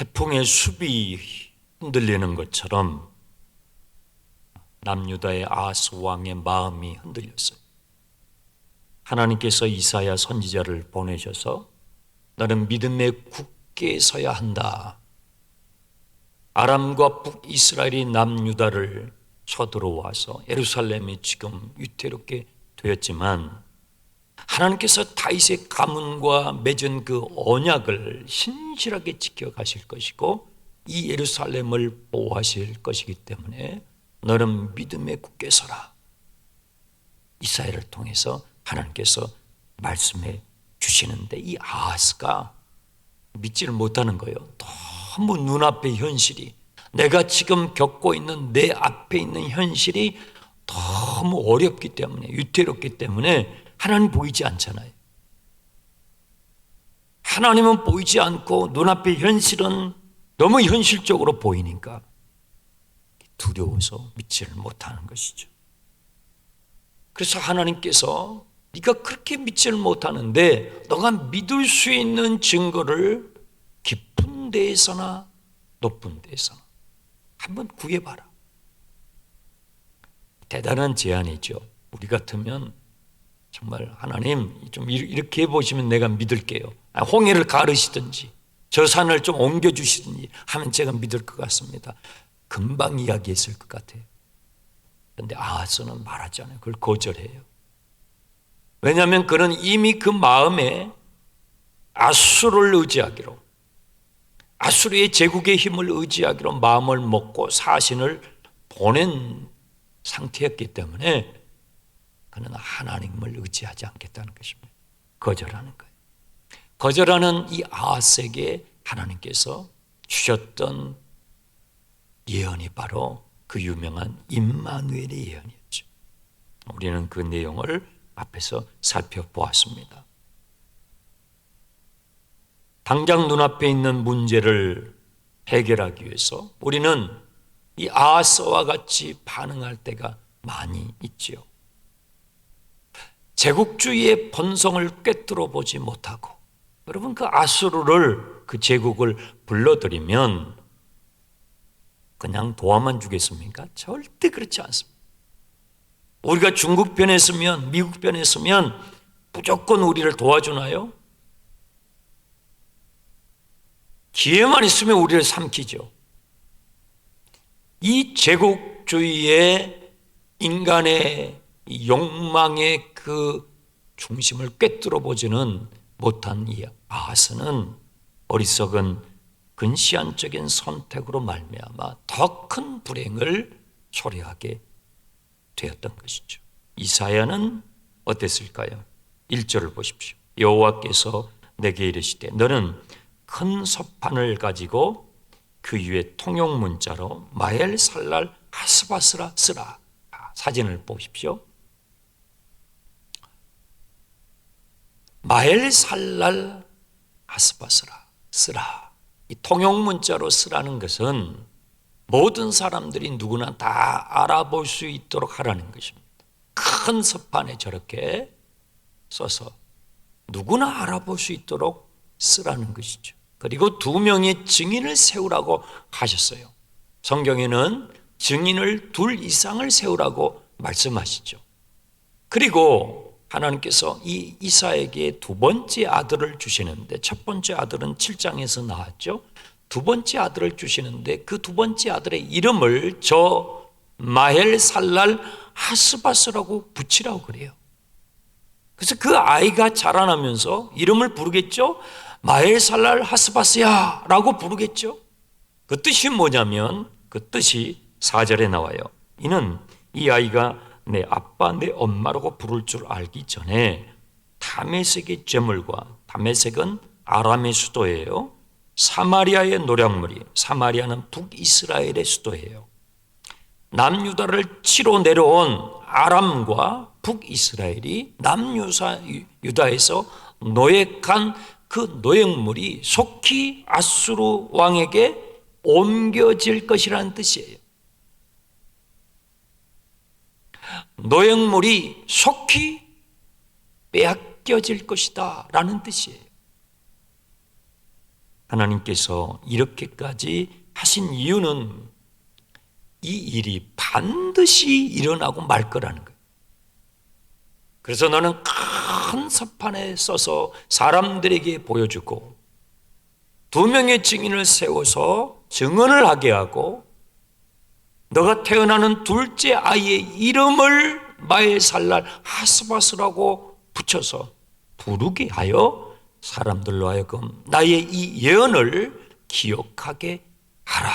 태풍의 숲이 흔들리는 것처럼 남유다의 아하스 왕의 마음이 흔들렸어요. 하나님께서 이사야 선지자를 보내셔서 너는 믿음에 굳게 서야 한다. 아람과 북이스라엘이 남유다를 쳐들어와서 예루살렘이 지금 위태롭게 되었지만 하나님께서 다윗의 가문과 맺은 그 언약을 신실하게 지켜가실 것이고 이 예루살렘을 보호하실 것이기 때문에 너는 믿음에 굳게 서라. 이사야를 통해서 하나님께서 말씀해 주시는데 이 아하스가 믿지를 못하는 거예요. 너무 눈앞의 현실이, 내가 지금 겪고 있는 내 앞에 있는 현실이 너무 어렵기 때문에, 위태롭기 때문에 하나님 보이지 않잖아요. 하나님은 보이지 않고 눈앞의 현실은 너무 현실적으로 보이니까 두려워서 믿지를 못하는 것이죠. 그래서 하나님께서 네가 그렇게 믿지를 못하는데 너가 믿을 수 있는 증거를 깊은 데에서나 높은 데에서나 한번 구해봐라. 대단한 제안이죠. 우리 같으면 정말 하나님 좀 이렇게 해보시면 내가 믿을게요. 홍해를 가르시든지 저 산을 좀 옮겨주시든지 하면 제가 믿을 것 같습니다. 금방 이야기했을 것 같아요. 그런데 아하스는 말하지 않아요. 그걸 거절해요. 왜냐하면 그는 이미 그 마음에 아수르를 의지하기로, 아수르의 제국의 힘을 의지하기로 마음을 먹고 사신을 보낸 상태였기 때문에 그는 하나님을 의지하지 않겠다는 것입니다. 거절하는 거예요. 거절하는 이 아하스에게 하나님께서 주셨던 예언이 바로 그 유명한 임마누엘의 예언이었죠. 우리는 그 내용을 앞에서 살펴보았습니다. 당장 눈앞에 있는 문제를 해결하기 위해서 우리는 이 아하스와 같이 반응할 때가 많이 있지요. 제국주의의 본성을 꿰뚫어 보지 못하고, 여러분 그 아수르를, 그 제국을 불러들이면 그냥 도와만 주겠습니까? 절대 그렇지 않습니다. 우리가 중국 편에 서면, 미국 편에 서면 무조건 우리를 도와주나요? 기회만 있으면 우리를 삼키죠. 이 제국주의의 인간의 욕망의 그 중심을 꿰뚫어 보지는 못한 이 아하스는 어리석은 근시안적인 선택으로 말미암아 더 큰 불행을 초래하게 되었던 것이죠. 이사야는 어땠을까요? 1절을 보십시오. 여호와께서 내게 이르시되 너는 큰 서판을 가지고 그 위에 통용 문자로 마헬살랄 하스바스라 쓰라. 사진을 보십시오. 마헬살랄 하스바스라 쓰라. 이 통용 문자로 쓰라는 것은 모든 사람들이 누구나 다 알아볼 수 있도록 하라는 것입니다. 큰 서판에 저렇게 써서 누구나 알아볼 수 있도록 쓰라는 것이죠. 그리고 2명의 증인을 세우라고 하셨어요. 성경에는 증인을 2 이상을 세우라고 말씀하시죠. 그리고 하나님께서 이 이사에게 2번째 아들을 주시는데, 첫 번째 아들은 7장에서 나왔죠. 2번째 아들을 주시는데 그 2번째 아들의 이름을 저 마헬살랄 하스바스라고 붙이라고 그래요. 그래서 그 아이가 자라나면서 이름을 부르겠죠. 마헬살랄 하스바스야 라고 부르겠죠. 그 뜻이 뭐냐면, 그 뜻이 4절에 나와요. 이는 이 아이가 내 아빠 내 엄마라고 부를 줄 알기 전에 다메섹의 제물과, 다메섹은 아람의 수도예요. 사마리아의 노략물이, 사마리아는 북이스라엘의 수도예요. 남유다를 치러 내려온 아람과 북이스라엘이 남유다에서 노획한 그 노획물이 속히 아수르 왕에게 옮겨질 것이라는 뜻이에요. 노획물이 속히 빼앗겨질 것이다 라는 뜻이에요. 하나님께서 이렇게까지 하신 이유는 이 일이 반드시 일어나고 말 거라는 거예요. 그래서 너는 큰 서판에 써서 사람들에게 보여주고 2명의 증인을 세워서 증언을 하게 하고 너가 태어나는 둘째 아이의 이름을 마에살랄 하스바스라고 붙여서 부르게 하여 사람들로 하여금 나의 이 예언을 기억하게 하라.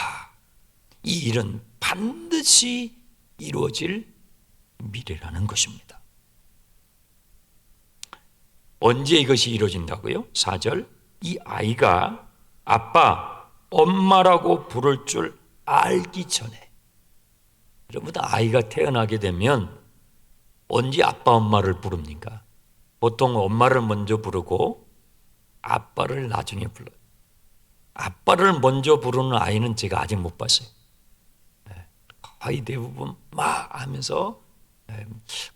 이 일은 반드시 이루어질 미래라는 것입니다. 언제 이것이 이루어진다고요? 4절, 이 아이가 아빠, 엄마라고 부를 줄 알기 전에. 여러분, 아이가 태어나게 되면 언제 아빠, 엄마를 부릅니까? 보통 엄마를 먼저 부르고 아빠를 나중에 불러요. 아빠를 먼저 부르는 아이는 제가 아직 못 봤어요. 거의 대부분 마 하면서,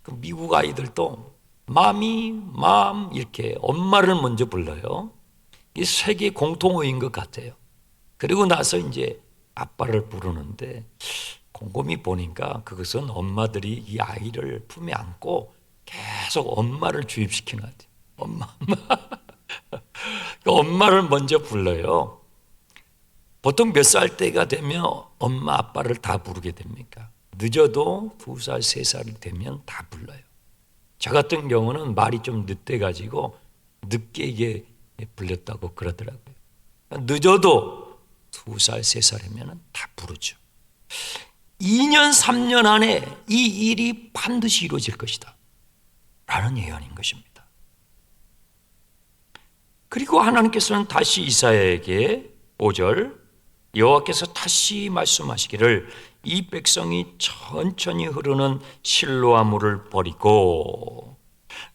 그 미국 아이들도 마미, 맘 이렇게 엄마를 먼저 불러요. 이 세계 공통어인 것 같아요. 그리고 나서 이제 아빠를 부르는데 곰곰이 보니까 그것은 엄마들이 이 아이를 품에 안고 계속 엄마를 주입시키는 것 같아요. 엄마. 엄마를 먼저 불러요. 보통 몇 살 때가 되면 엄마, 아빠를 다 부르게 됩니까? 늦어도 2살, 3살이 되면 다 불러요. 저 같은 경우는 말이 좀 늦대가지고 늦게 이게 불렸다고 그러더라고요. 늦어도 2살, 3살이면 다 부르죠. 2년, 3년 안에 이 일이 반드시 이루어질 것이다 라는 예언인 것입니다. 그리고 하나님께서는 다시 이사야에게 5절, 여호와께서 다시 말씀하시기를 이 백성이 천천히 흐르는 실로아 물을 버리고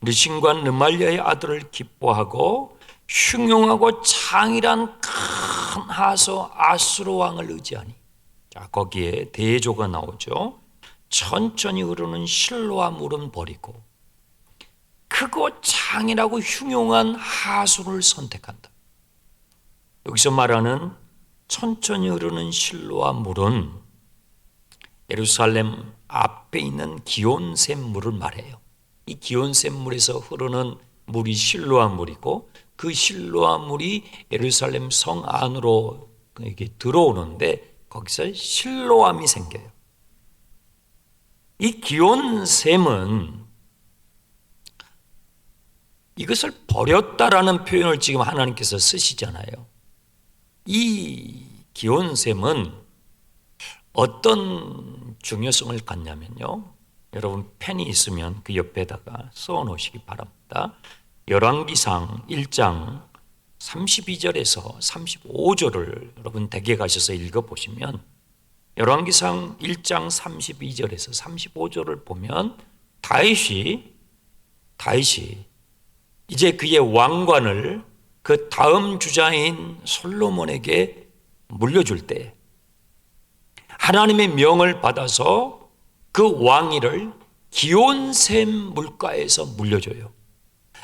르신과 르말리아의 아들을 기뻐하고 흉용하고 창이란 큰 하서 아수르 왕을 의지하니. 자, 거기에 대조가 나오죠. 천천히 흐르는 실로아 물은 버리고 크고 창이라고 흉용한 하수를 선택한다. 여기서 말하는 천천히 흐르는 실로아 물은 예루살렘 앞에 있는 기온샘 물을 말해요. 이 기온샘 물에서 흐르는 물이 실로아 물이고 그 실로아 물이 예루살렘 성 안으로 이게 들어오는데 거기서 실로암이 생겨요. 이 기온샘은 이것을 버렸다라는 표현을 지금 하나님께서 쓰시잖아요. 이 기온샘은 어떤 중요성을 갖냐면요. 여러분 펜이 있으면 그 옆에다가 써 놓으시기 바랍니다. 열왕기상 1장 32절에서 35절을 여러분 댁에 가셔서 읽어보시면 열왕기상 1장 32절에서 35절을 보면 다윗이 이제 그의 왕관을 그 다음 주자인 솔로몬에게 물려줄 때 하나님의 명을 받아서 그 왕위를 기온샘 물가에서 물려줘요.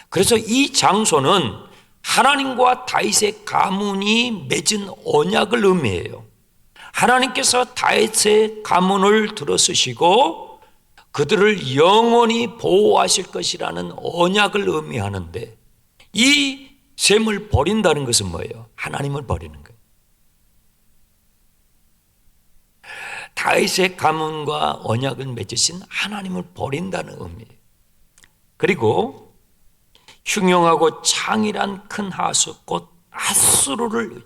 그래서 이 장소는 하나님과 다윗의 가문이 맺은 언약을 의미해요. 하나님께서 다윗의 가문을 들어쓰시고 그들을 영원히 보호하실 것이라는 언약을 의미하는데 이 셈을 버린다는 것은 뭐예요? 하나님을 버리는 거예요. 다윗의 가문과 언약을 맺으신 하나님을 버린다는 의미예요. 그리고 흉용하고 창이란 큰 하수 곧 아수르를,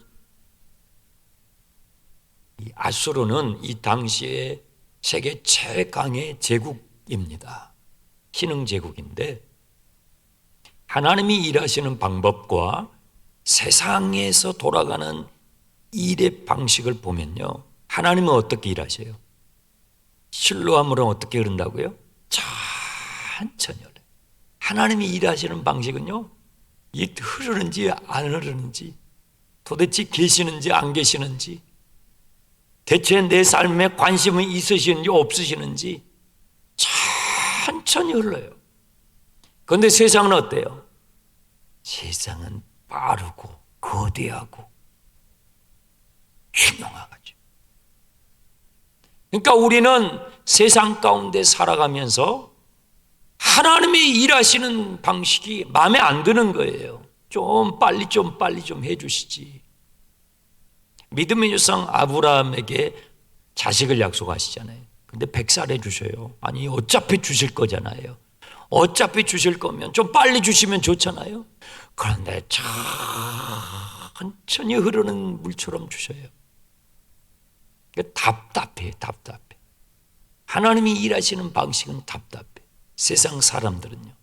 이 아수르는 이 당시에 세계 최강의 제국입니다. 신흥 제국인데 하나님이 일하시는 방법과 세상에서 돌아가는 일의 방식을 보면요, 하나님은 어떻게 일하세요? 실로아물은 어떻게 흐른다고요? 천천히 흘러요. 하나님이 일하시는 방식은요, 이 흐르는지 안 흐르는지, 도대체 계시는지 안 계시는지, 대체 내 삶에 관심이 있으시는지 없으시는지 천천히 흘러요. 그런데 세상은 어때요? 세상은 빠르고 거대하고 흉흉하죠. 그러니까 우리는 세상 가운데 살아가면서 하나님이 일하시는 방식이 마음에 안 드는 거예요. 좀 빨리 좀 해주시지. 믿음의 조상 아브라함에게 자식을 약속하시잖아요. 근데 100살 해주셔요. 아니 어차피 주실 거잖아요. 어차피 주실 거면 좀 빨리 주시면 좋잖아요. 그런데 천천히 흐르는 물처럼 주셔요. 답답해. 하나님이 일하시는 방식은 답답해. 세상 사람들은요,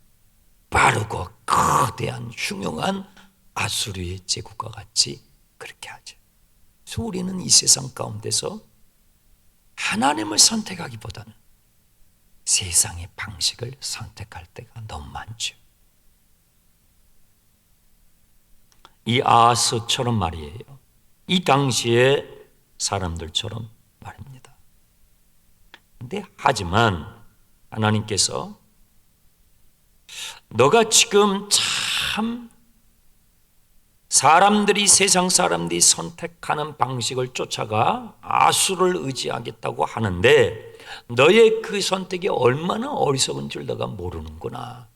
빠르고 거대한 흉흉한 아수르의 제국과 같이 그렇게 하죠. 그래서 우리는 이 세상 가운데서 하나님을 선택하기보다는 세상의 방식을 선택할 때가 너무 많죠. 이 아하스처럼 말이에요. 이 당시의 사람들처럼 말입니다. 근데 하지만 하나님께서 너가 지금 참 사람들이 세상 사람들이 선택하는 방식을 쫓아가 아수를 의지하겠다고 하는데 너의 그 선택이 얼마나 어리석은 줄 너가 모르는구나.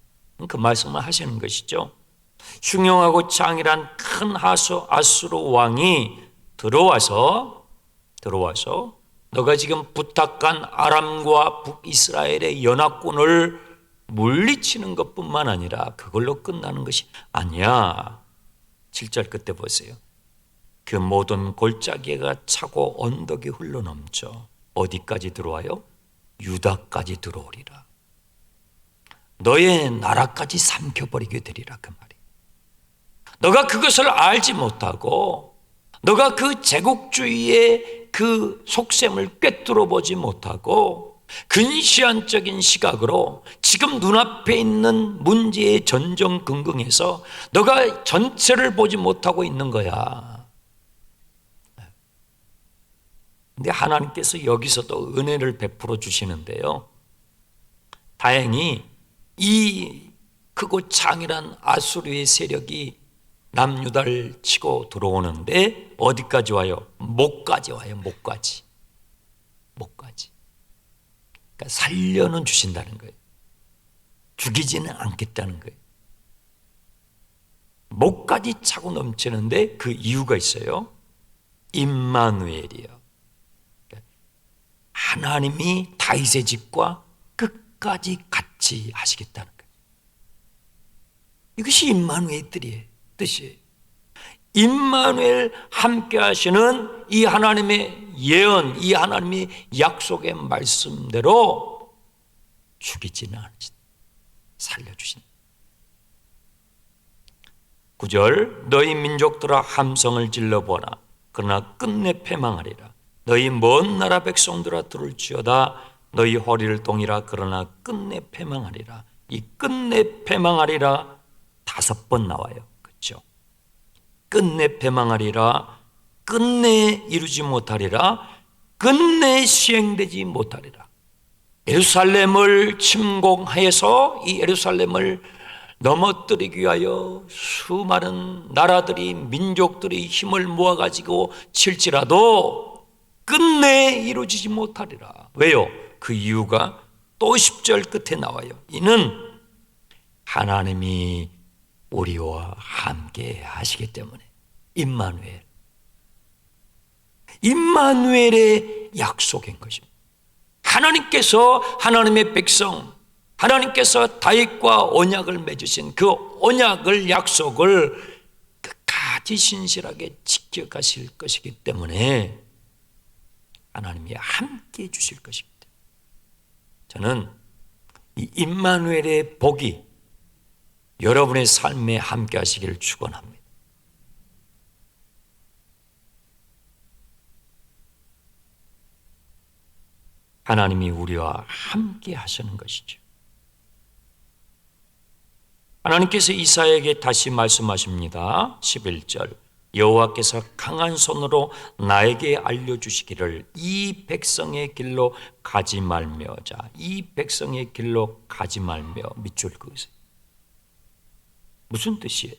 그 말씀을 하시는 것이죠. 흉흉하고 장일한 큰 아수르 왕이 들어와서 너가 지금 부탁한 아람과 북이스라엘의 연합군을 물리치는 것뿐만 아니라 그걸로 끝나는 것이 아니야. 7절 끝에 보세요. 그 모든 골짜기가 차고 언덕이 흘러넘쳐 어디까지 들어와요? 유다까지 들어오리라. 너의 나라까지 삼켜버리게 되리라 그 말이. 너가 그것을 알지 못하고 너가 그 제국주의의 그 속셈을 꿰뚫어 보지 못하고 근시안적인 시각으로 지금 눈앞에 있는 문제의 전전긍긍해서 너가 전체를 보지 못하고 있는 거야. 근데 하나님께서 여기서도 은혜를 베풀어 주시는데요. 다행히 이 크고 장일한 아수르의 세력이 남유다를 치고 들어오는데 어디까지 와요? 목까지 와요. 목까지. 그러니까 살려는 주신다는 거예요. 죽이지는 않겠다는 거예요. 목까지 차고 넘치는데 그 이유가 있어요. 임마누엘이요. 하나님이 다윗의 집과 끝까지 같이 하시겠다는 거예요. 이것이 임마누엘들이에요. 뜻이에요. 임마누엘 함께 하시는 이 하나님의 예언, 이 하나님의 약속의 말씀대로 죽이지는 않으신다. 살려주신다. 9절 너희 민족들아 함성을 질러보라. 그러나 끝내 패망하리라. 너희 먼 나라 백성들아 들을지어다. 너희 허리를 동이라. 그러나 끝내 패망하리라. 이 끝내 패망하리라 5번 나와요. 그렇죠? 끝내 패망하리라. 끝내 이루지 못하리라. 끝내 시행되지 못하리라. 예루살렘을 침공해서 이 예루살렘을 넘어뜨리기 위하여 수많은 나라들이 민족들이 힘을 모아가지고 칠지라도 끝내 이루어지지 못하리라. 왜요? 그 이유가 또 10절 끝에 나와요. 이는 하나님이 우리와 함께 하시기 때문에. 임마누엘의 약속인 것입니다. 하나님께서 하나님의 백성, 하나님께서 다윗과 언약을 맺으신 그 언약을 약속을 끝까지 신실하게 지켜가실 것이기 때문에 하나님이 함께 해 주실 것입니다. 저는 이 임마누엘의 복이 여러분의 삶에 함께 하시기를 축원합니다. 하나님이 우리와 함께 하시는 것이죠. 하나님께서 이사야에게 다시 말씀하십니다. 11절 여호와께서 강한 손으로 나에게 알려주시기를 이 백성의 길로 가지 말며. 자, 이 백성의 길로 가지 말며. 밑줄 그으세요. 무슨 뜻이에요?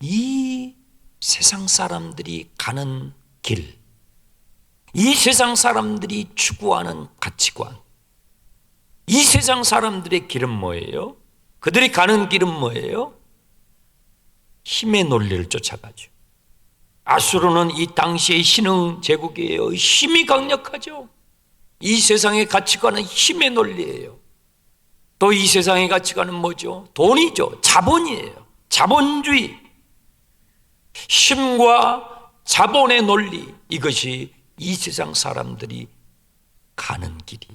이 세상 사람들이 가는 길, 이 세상 사람들이 추구하는 가치관, 이 세상 사람들의 길은 뭐예요? 그들이 가는 길은 뭐예요? 힘의 논리를 쫓아가죠. 아수르는 이 당시의 신흥 제국이에요. 힘이 강력하죠. 이 세상의 가치관은 힘의 논리예요. 또 이 세상의 가치관은 뭐죠? 돈이죠. 자본이에요. 자본주의. 힘과 자본의 논리, 이것이 이 세상 사람들이 가는 길이.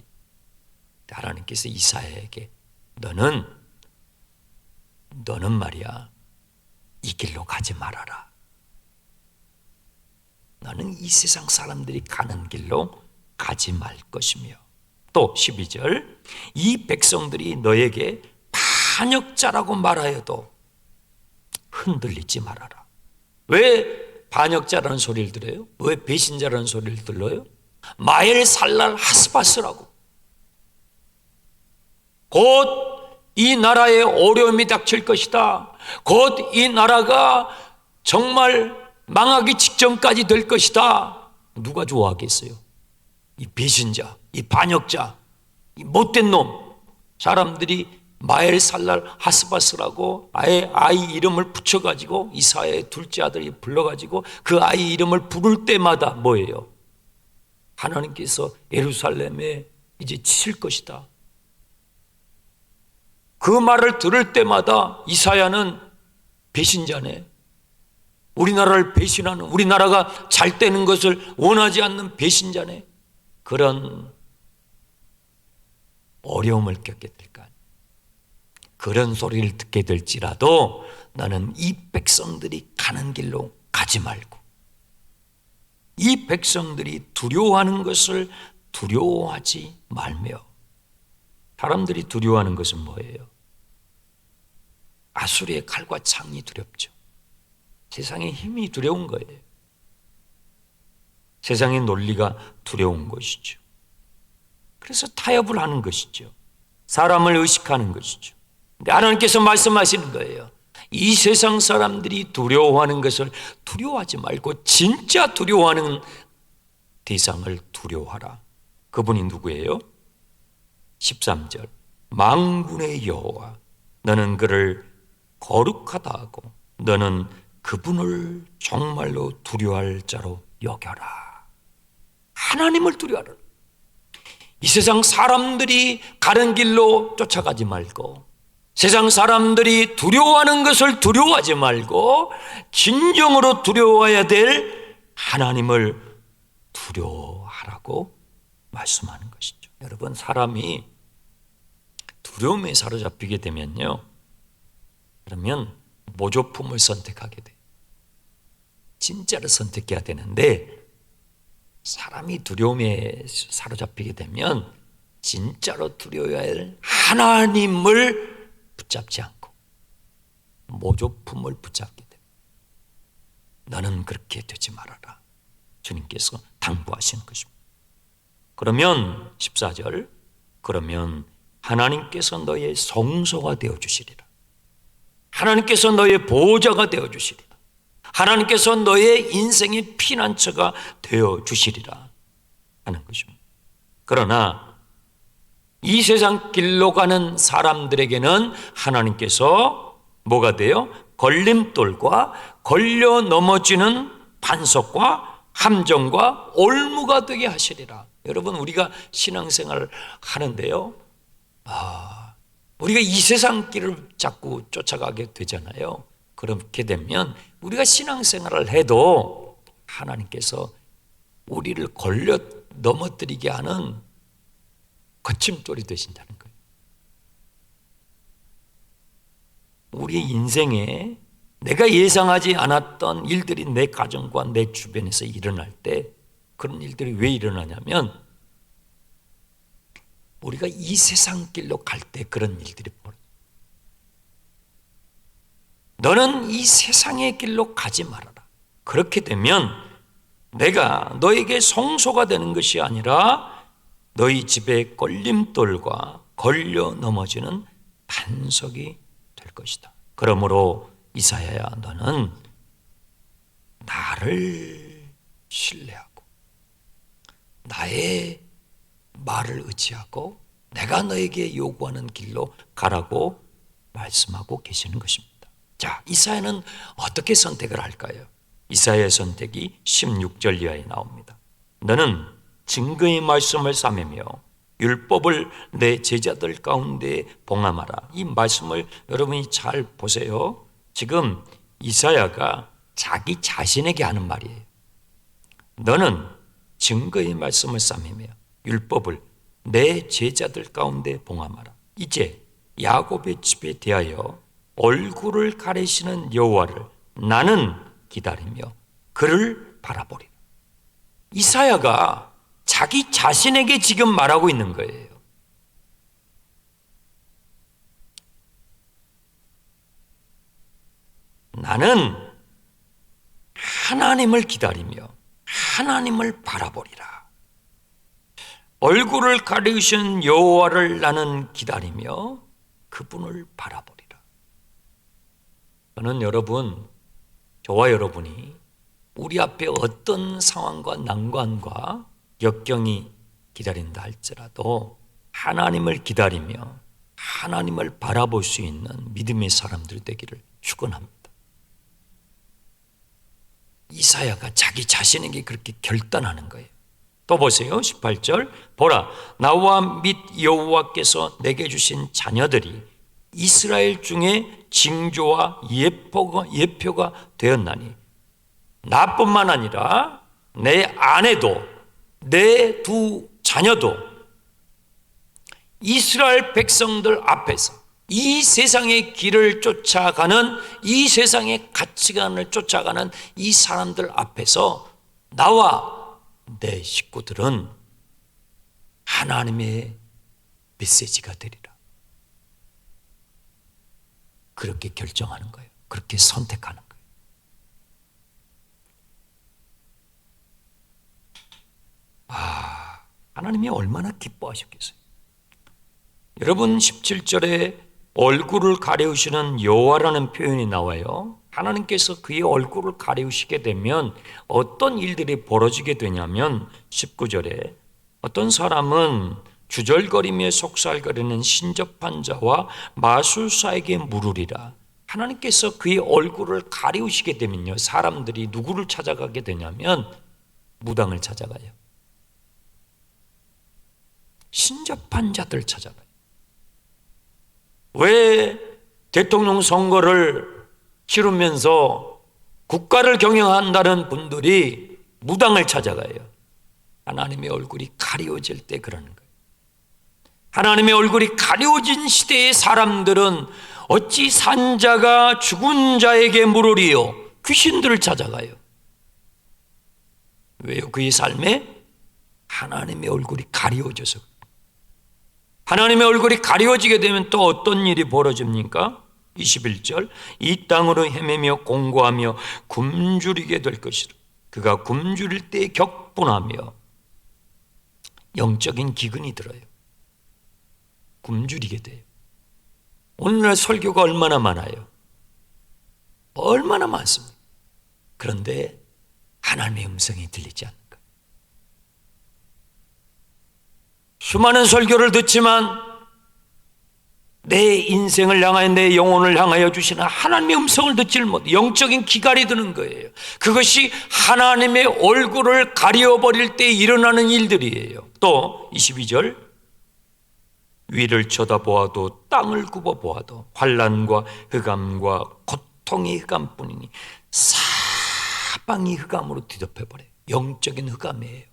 하나님께서 이사야에게 너는 말이야 이 길로 가지 말아라. 너는 이 세상 사람들이 가는 길로 가지 말 것이며, 또 12절 이 백성들이 너에게 반역자라고 말하여도 흔들리지 말아라. 왜 반역자라는 소리를 들어요? 왜 배신자라는 소리를 들어요? 마엘 살랄 하스바스라고. 곧 이 나라에 어려움이 닥칠 것이다. 곧 이 나라가 정말 망하기 직전까지 될 것이다. 누가 좋아하겠어요? 이 배신자, 이 반역자, 이 못된 놈. 사람들이 마엘 살랄 하스바스라고 아이 이름을 붙여가지고 이사야의 둘째 아들이 불러가지고 그 아이 이름을 부를 때마다 뭐예요? 하나님께서 예루살렘에 이제 치실 것이다. 그 말을 들을 때마다 이사야는 배신자네. 우리나라를 배신하는, 우리나라가 잘 되는 것을 원하지 않는 배신자네. 그런 어려움을 겪게 될까? 그런 소리를 듣게 될지라도 나는 이 백성들이 가는 길로 가지 말고, 이 백성들이 두려워하는 것을 두려워하지 말며. 사람들이 두려워하는 것은 뭐예요? 아수르의 칼과 창이 두렵죠. 세상의 힘이 두려운 거예요. 세상의 논리가 두려운 것이죠. 그래서 타협을 하는 것이죠. 사람을 의식하는 것이죠. 근데 하나님께서 말씀하시는 거예요. 이 세상 사람들이 두려워하는 것을 두려워하지 말고 진짜 두려워하는 대상을 두려워하라. 그분이 누구예요? 13절 만군의 여호와 너는 그를 거룩하다 하고 너는 그분을 정말로 두려워할 자로 여겨라. 하나님을 두려워하라. 이 세상 사람들이 가는 길로 쫓아가지 말고, 세상 사람들이 두려워하는 것을 두려워하지 말고 진정으로 두려워해야 될 하나님을 두려워하라고 말씀하는 것이죠. 여러분, 사람이 두려움에 사로잡히게 되면요, 그러면 모조품을 선택하게 돼요. 진짜를 선택해야 되는데 사람이 두려움에 사로잡히게 되면 진짜로 두려워해야 할 하나님을 붙잡지 않고 모조품을 붙잡게 돼요. 너는 그렇게 되지 말아라. 주님께서 당부하시는 것입니다. 그러면 14절 그러면 하나님께서 너의 성소가 되어주시리라. 하나님께서 너의 보호자가 되어주시리라. 하나님께서 너의 인생의 피난처가 되어주시리라 하는 것입니다. 그러나 이 세상 길로 가는 사람들에게는 하나님께서 뭐가 돼요? 걸림돌과 걸려 넘어지는 반석과 함정과 올무가 되게 하시리라. 여러분, 우리가 신앙생활을 하는데요, 우리가 이 세상 길을 자꾸 쫓아가게 되잖아요. 그렇게 되면 우리가 신앙생활을 해도 하나님께서 우리를 걸려 넘어뜨리게 하는 거침돌이 되신다는 거예요. 우리의 인생에 내가 예상하지 않았던 일들이 내 가정과 내 주변에서 일어날 때, 그런 일들이 왜 일어나냐면 우리가 이 세상 길로 갈 때 그런 일들이 벌어져요. 너는 이 세상의 길로 가지 말아라. 그렇게 되면 내가 너에게 성소가 되는 것이 아니라 너희 집에 걸림돌과 걸려 넘어지는 반석이 될 것이다. 그러므로 이사야야, 너는 나를 신뢰하고 나의 말을 의지하고 내가 너에게 요구하는 길로 가라고 말씀하고 계시는 것입니다. 자, 이사야는 어떻게 선택을 할까요? 이사야의 선택이 16절 이하에 나옵니다. 너는 증거의 말씀을 삼으며 율법을 내 제자들 가운데 봉함하라. 이 말씀을 여러분이 잘 보세요. 지금 이사야가 자기 자신에게 하는 말이에요. 너는 증거의 말씀을 삼으며 율법을 내 제자들 가운데 봉함하라. 이제 야곱의 집에 대하여 얼굴을 가리시는 여호와를 나는 기다리며 그를 바라보리라. 이사야가 자기 자신에게 지금 말하고 있는 거예요. 나는 하나님을 기다리며 하나님을 바라보리라. 얼굴을 가리우신 여호와를 나는 기다리며 그분을 바라보리라. 저는 여러분, 저와 여러분이 우리 앞에 어떤 상황과 난관과 역경이 기다린다 할지라도 하나님을 기다리며 하나님을 바라볼 수 있는 믿음의 사람들 되기를 축원합니다. 이사야가 자기 자신에게 그렇게 결단하는 거예요. 또 보세요. 18절. 보라, 나와 및 여호와께서 내게 주신 자녀들이 이스라엘 중에 징조와 예표가 되었나니 나뿐만 아니라 내 아내도 내 두 자녀도 이스라엘 백성들 앞에서 이 세상의 길을 쫓아가는, 이 세상의 가치관을 쫓아가는 이 사람들 앞에서 나와 내 식구들은 하나님의 메시지가 되리라. 그렇게 결정하는 거예요. 그렇게 선택하는 거예요. 하나님이 얼마나 기뻐하셨겠어요. 여러분, 17절에 얼굴을 가리우시는 여호와라는 표현이 나와요. 하나님께서 그의 얼굴을 가리우시게 되면 어떤 일들이 벌어지게 되냐면 19절에 어떤 사람은 주절거리며 속살거리는 신접한 자와 마술사에게 물으리라. 하나님께서 그의 얼굴을 가리우시게 되면요, 사람들이 누구를 찾아가게 되냐면 무당을 찾아가요. 신접한 자들 찾아가요. 왜 대통령 선거를 치르면서 국가를 경영한다는 분들이 무당을 찾아가요? 하나님의 얼굴이 가리워질 때 그러는 거예요. 하나님의 얼굴이 가리워진 시대의 사람들은 어찌 산 자가 죽은 자에게 물으리요? 귀신들을 찾아가요. 왜요? 그의 삶에 하나님의 얼굴이 가리워져서. 하나님의 얼굴이 가리워지게 되면 또 어떤 일이 벌어집니까? 21절. 이 땅으로 헤매며 공고하며 굶주리게 될 것이라. 그가 굶주릴 때 격분하며 영적인 기근이 들어요. 굶주리게 돼요. 오늘날 설교가 얼마나 많아요? 얼마나 많습니까? 그런데 하나님의 음성이 들리지 않는 거예요. 수많은 설교를 듣지만 내 인생을 향하여, 내 영혼을 향하여 주시는 하나님의 음성을 듣지를 못해. 영적인 기갈이 드는 거예요. 그것이 하나님의 얼굴을 가려버릴 때 일어나는 일들이에요. 또 22절. 위를 쳐다보아도 땅을 굽어보아도 환난과 흑암과 고통의 흑암뿐이니 사방이 흑암으로 뒤덮여버려요. 영적인 흑암이에요.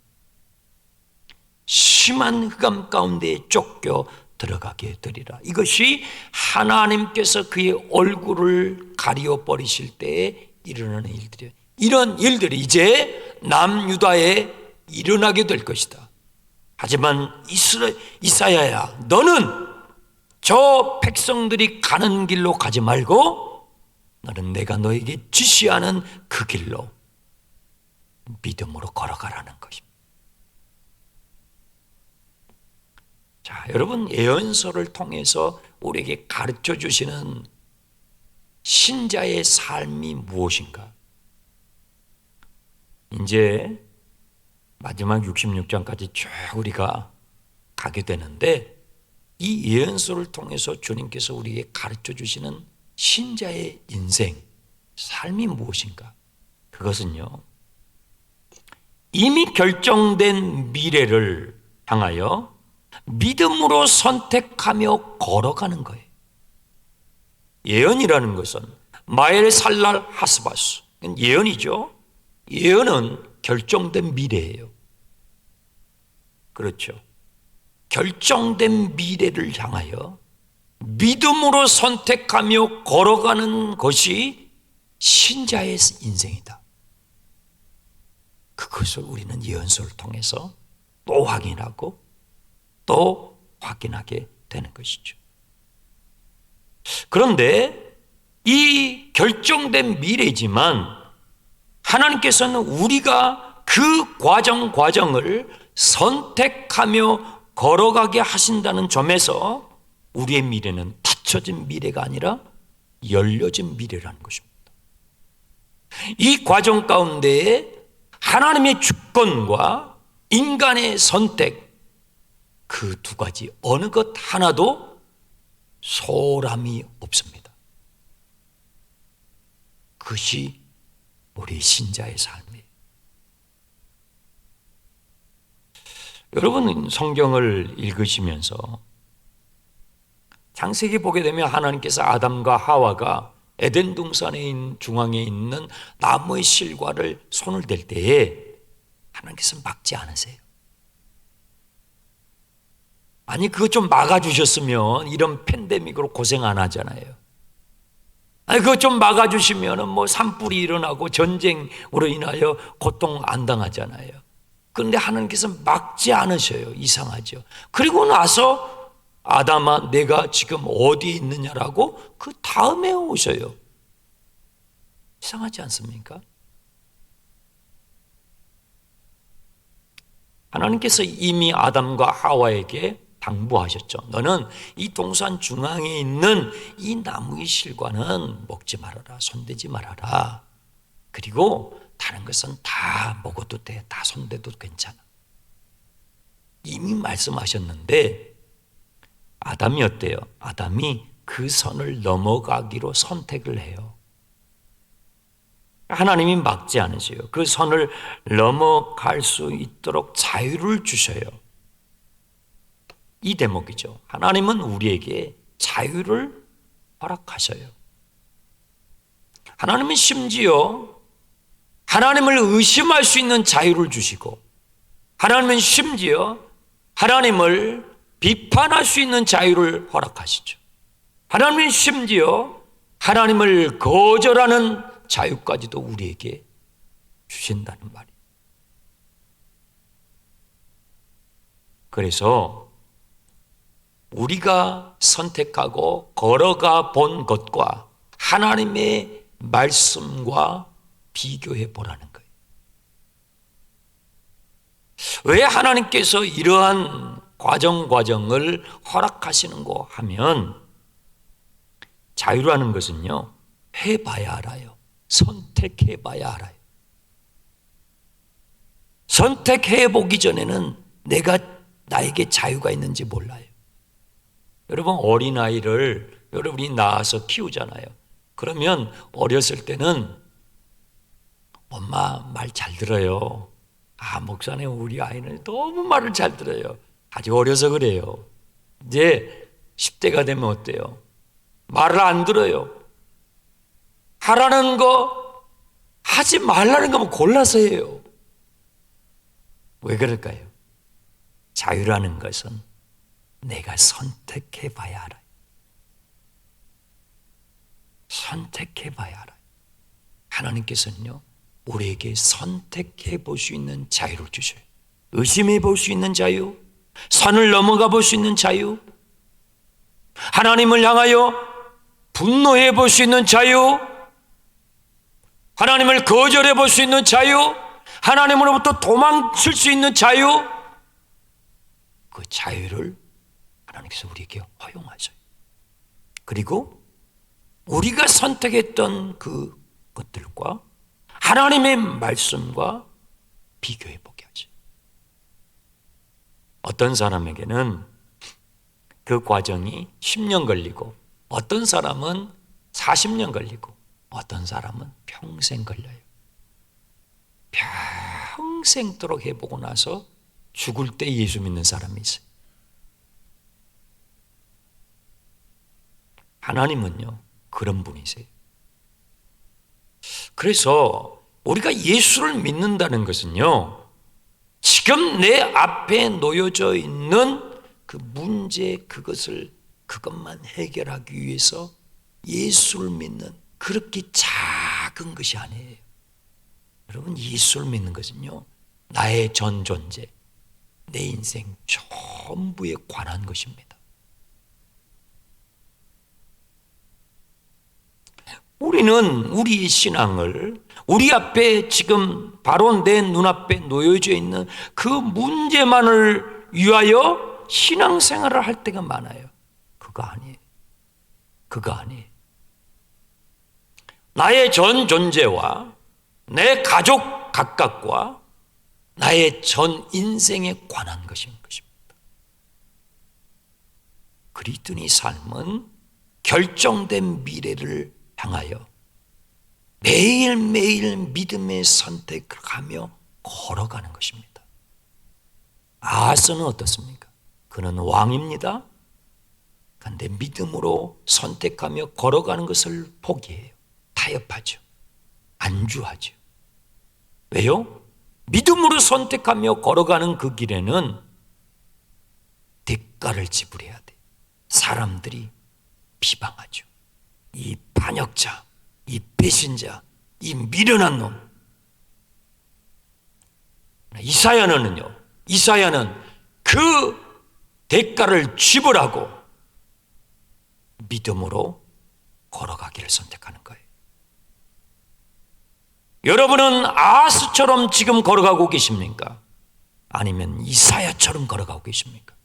심한 흑암 가운데에 쫓겨 들어가게 되리라. 이것이 하나님께서 그의 얼굴을 가려버리실 때에 일어나는 일들이에요. 이런 일들이 이제 남유다에 일어나게 될 것이다. 하지만 이사야야, 너는 저 백성들이 가는 길로 가지 말고 너는 내가 너에게 지시하는 그 길로 믿음으로 걸어가라는 것입니다. 자, 여러분, 예언서를 통해서 우리에게 가르쳐 주시는 신자의 삶이 무엇인가? 이제 마지막 66장까지 쭉 우리가 가게 되는데, 이 예언서를 통해서 주님께서 우리에게 가르쳐 주시는 신자의 인생, 삶이 무엇인가? 그것은요, 이미 결정된 미래를 향하여 믿음으로 선택하며 걸어가는 거예요. 예언이라는 것은 마엘 살랄 하스바스, 예언이죠. 예언은 결정된 미래예요. 그렇죠. 결정된 미래를 향하여 믿음으로 선택하며 걸어가는 것이 신자의 인생이다. 그것을 우리는 예언서를 통해서 또 확인하고 또 확인하게 되는 것이죠. 그런데 이 결정된 미래지만 하나님께서는 우리가 그 과정을 선택하며 걸어가게 하신다는 점에서 우리의 미래는 닫혀진 미래가 아니라 열려진 미래라는 것입니다. 이 과정 가운데에 하나님의 주권과 인간의 선택, 그 두 가지 어느 것 하나도 소홀함이 없습니다. 그것이 우리 신자의 삶이에요. 여러분, 성경을 읽으시면서 창세기 보게 되면 하나님께서 아담과 하와가 에덴 동산의 중앙에 있는 나무의 실과를 손을 댈 때에 하나님께서 막지 않으세요. 아니, 그거 좀 막아주셨으면 이런 팬데믹으로 고생 안 하잖아요. 아니, 그거 좀 막아주시면 뭐 산불이 일어나고 전쟁으로 인하여 고통 안 당하잖아요. 그런데 하나님께서 막지 않으셔요. 이상하죠. 그리고 나서 아담아, 내가 지금 어디에 있느냐라고 그 다음에 오셔요. 이상하지 않습니까? 하나님께서 이미 아담과 하와에게 당부하셨죠. 너는 이 동산 중앙에 있는 이 나무의 실과는 먹지 말아라. 손대지 말아라. 그리고 다른 것은 다 먹어도 돼. 다 손대도 괜찮아. 이미 말씀하셨는데 아담이 어때요? 아담이 그 선을 넘어가기로 선택을 해요. 하나님이 막지 않으세요. 그 선을 넘어갈 수 있도록 자유를 주셔요. 이 대목이죠. 하나님은 우리에게 자유를 허락하셔요. 하나님은 심지어 하나님을 의심할 수 있는 자유를 주시고, 하나님은 심지어 하나님을 비판할 수 있는 자유를 허락하시죠. 하나님은 심지어 하나님을 거절하는 자유까지도 우리에게 주신다는 말이에요. 그래서 우리가 선택하고 걸어가 본 것과 하나님의 말씀과 비교해 보라는 거예요. 왜 하나님께서 이러한 과정을 허락하시는고 하면, 자유라는 것은요, 해봐야 알아요. 선택해봐야 알아요. 선택해보기 전에는 나에게 자유가 있는지 몰라요. 여러분, 어린아이를 여러분이 낳아서 키우잖아요. 그러면 어렸을 때는 엄마 말 잘 들어요. 목사님, 우리 아이는 너무 말을 잘 들어요. 아직 어려서 그래요. 이제 10대가 되면 어때요? 말을 안 들어요. 하라는 거, 하지 말라는 거면 골라서 해요. 왜 그럴까요? 자유라는 것은 내가 선택해 봐야 알아요. 선택해 봐야 알아요. 하나님께서는요, 우리에게 선택해 볼 수 있는 자유를 주셔요. 의심해 볼 수 있는 자유, 선을 넘어가 볼 수 있는 자유, 하나님을 향하여 분노해 볼 수 있는 자유, 하나님을 거절해 볼 수 있는 자유, 하나님으로부터 도망칠 수 있는 자유, 그 자유를 하나님께서 우리에게 허용하셔요. 그리고 우리가 선택했던 그 것들과 하나님의 말씀과 비교해 보게 하죠. 어떤 사람에게는 그 과정이 10년 걸리고, 어떤 사람은 40년 걸리고, 어떤 사람은 평생 걸려요. 평생도록 해보고 나서 죽을 때 예수 믿는 사람이 있어요. 하나님은요, 그런 분이세요. 그래서 우리가 예수를 믿는다는 것은요, 지금 내 앞에 놓여져 있는 그 문제, 그것만 해결하기 위해서 예수를 믿는 그렇게 작은 것이 아니에요. 여러분, 예수를 믿는 것은요, 나의 전 존재, 내 인생 전부에 관한 것입니다. 우리는 우리의 신앙을 우리 앞에 지금 바로 내 눈앞에 놓여져 있는 그 문제만을 위하여 신앙생활을 할 때가 많아요. 그거 아니에요. 그거 아니에요. 나의 전 존재와 내 가족 각각과 나의 전 인생에 관한 것입니다. 그리스도인의 삶은 결정된 미래를 향하여 매일매일 믿음의 선택을 하며 걸어가는 것입니다. 아하스는 어떻습니까? 그는 왕입니다. 그런데 믿음으로 선택하며 걸어가는 것을 포기해요. 타협하죠. 안주하죠. 왜요? 믿음으로 선택하며 걸어가는 그 길에는 대가를 지불해야 돼. 사람들이 비방하죠. 이 반역자, 이 배신자, 이 미련한 놈. 이사야는 그 대가를 지불하고 믿음으로 걸어가기를 선택하는 거예요. 여러분은 아하스처럼 지금 걸어가고 계십니까? 아니면 이사야처럼 걸어가고 계십니까?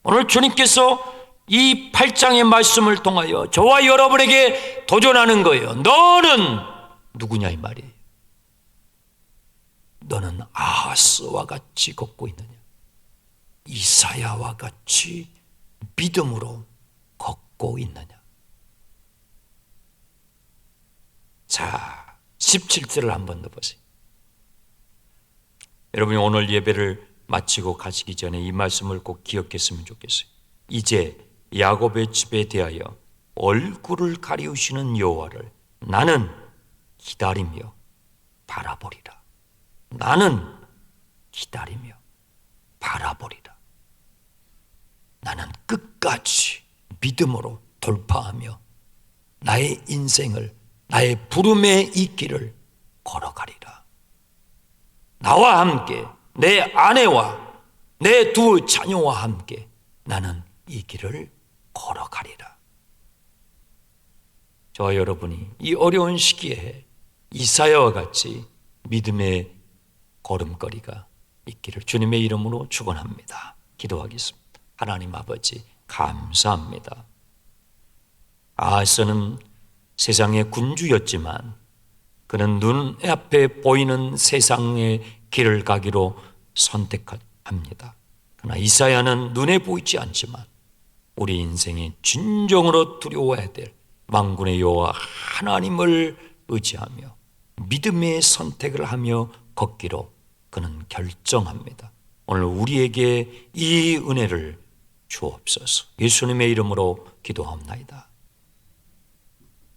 오늘 주님께서 이 8장의 말씀을 통하여 저와 여러분에게 도전하는 거예요. 너는 누구냐 이 말이에요. 너는 아하스와 같이 걷고 있느냐, 이사야와 같이 믿음으로 걷고 있느냐. 자, 17절을 한번 더 보세요. 여러분이 오늘 예배를 마치고 가시기 전에 이 말씀을 꼭 기억했으면 좋겠어요. 이제 야곱의 집에 대하여 얼굴을 가리우시는 여호와를 나는 기다리며 바라보리라. 나는 기다리며 바라보리라. 나는 끝까지 믿음으로 돌파하며 나의 인생을, 나의 부름의 이 길을 걸어가리라. 나와 함께, 내 아내와 내 두 자녀와 함께 나는 이 길을 걸어가리라. 저와 여러분이 이 어려운 시기에 이사야와 같이 믿음의 걸음걸이가 있기를 주님의 이름으로 축원합니다. 기도하겠습니다. 하나님 아버지, 감사합니다. 아하스는 세상의 군주였지만 그는 눈앞에 보이는 세상의 길을 가기로 선택합니다. 그러나 이사야는 눈에 보이지 않지만 우리 인생에 진정으로 두려워해야 될 만군의 여호와 하나님을 의지하며 믿음의 선택을 하며 걷기로 그는 결정합니다. 오늘 우리에게 이 은혜를 주옵소서. 예수님의 이름으로 기도합니다.